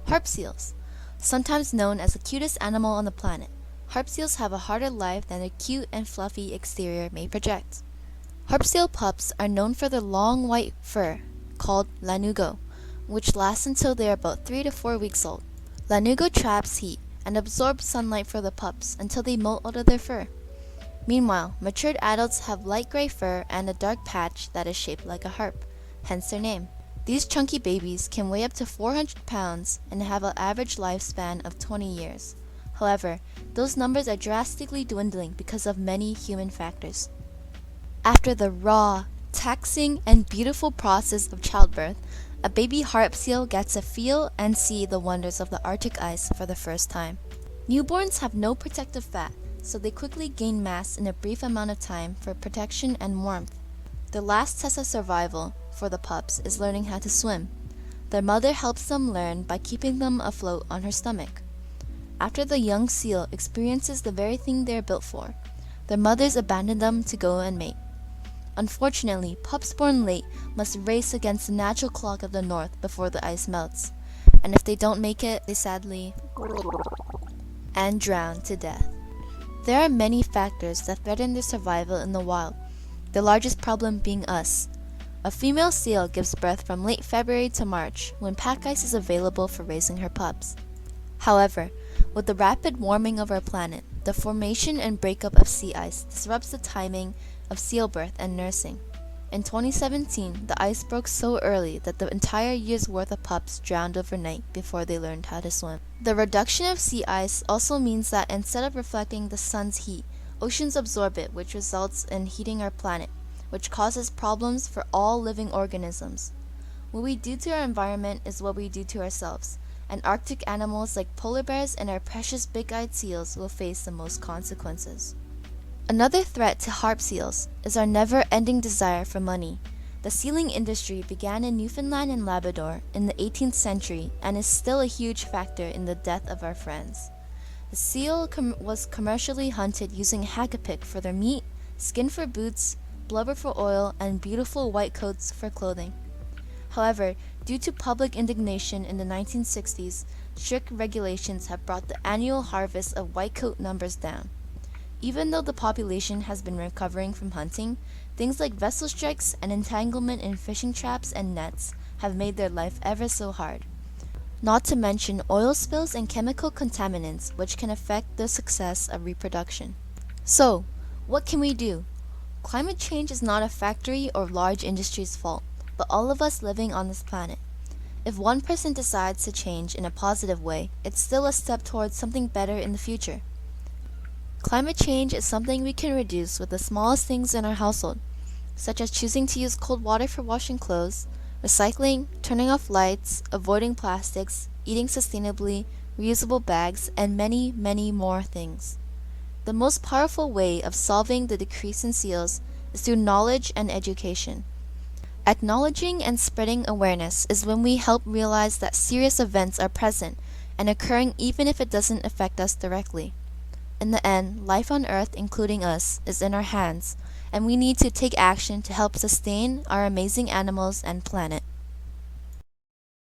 Harp seals. Sometimes known as the cutest animal on the planet, harp seals have a harder life than their cute and fluffy exterior may project. Harp seal pups are known for their long white fur, called lanugo, which lasts until they are about 3 to 4 weeks old. Lanugo traps heat and absorbs sunlight for the pups until they molt out of their fur. Meanwhile, matured adults have light gray fur and a dark patch that is shaped like a harp, hence their name. These chunky babies can weigh up to 400 pounds and have an average lifespan of 20 years. However, those numbers are drastically dwindling because of many human factors. After the raw, taxing, and beautiful process of childbirth, a baby harp seal gets to feel and see the wonders of the Arctic ice for the first time. Newborns have no protective fat, so they quickly gain mass in a brief amount of time for protection and warmth. The last test of survival for the pups is learning how to swim. Their mother helps them learn by keeping them afloat on her stomach. After the young seal experiences the very thing they are built for, their mothers abandon them to go and mate. Unfortunately, pups born late must race against the natural clock of the north before the ice melts, and if they don't make it, they sadly and drown to death. There are many factors that threaten their survival in the wild, the largest problem being us. A female seal gives birth from late February to March, when pack ice is available for raising her pups. However, with the rapid warming of our planet, the formation and breakup of sea ice disrupts the timing of seal birth and nursing. In 2017, the ice broke so early that the entire year's worth of pups drowned overnight before they learned how to swim. The reduction of sea ice also means that instead of reflecting the sun's heat, oceans absorb it, which results in heating our planet, which causes problems for all living organisms. What we do to our environment is what we do to ourselves, and Arctic animals like polar bears and our precious big-eyed seals will face the most consequences. Another threat to harp seals is our never-ending desire for money. The sealing industry began in Newfoundland and Labrador in the 18th century and is still a huge factor in the death of our friends. The seal was commercially hunted using hagapick for their meat, skin for boots, blubber for oil, and beautiful white coats for clothing. However, due to public indignation in the 1960s, strict regulations have brought the annual harvest of whitecoat numbers down. Even though the population has been recovering from hunting, things like vessel strikes and entanglement in fishing traps and nets have made their life ever so hard. Not to mention oil spills and chemical contaminants, which can affect the success of reproduction. So, what can we do? Climate change is not a factory or large industry's fault, but all of us living on this planet. If one person decides to change in a positive way, it's still a step towards something better in the future. Climate change is something we can reduce with the smallest things in our household, such as choosing to use cold water for washing clothes, recycling, turning off lights, avoiding plastics, eating sustainably, reusable bags, and many, many more things. The most powerful way of solving the decrease in seals is through knowledge and education. Acknowledging and spreading awareness is when we help realize that serious events are present and occurring even if it doesn't affect us directly. In the end, life on Earth, including us, is in our hands, and we need to take action to help sustain our amazing animals and planet.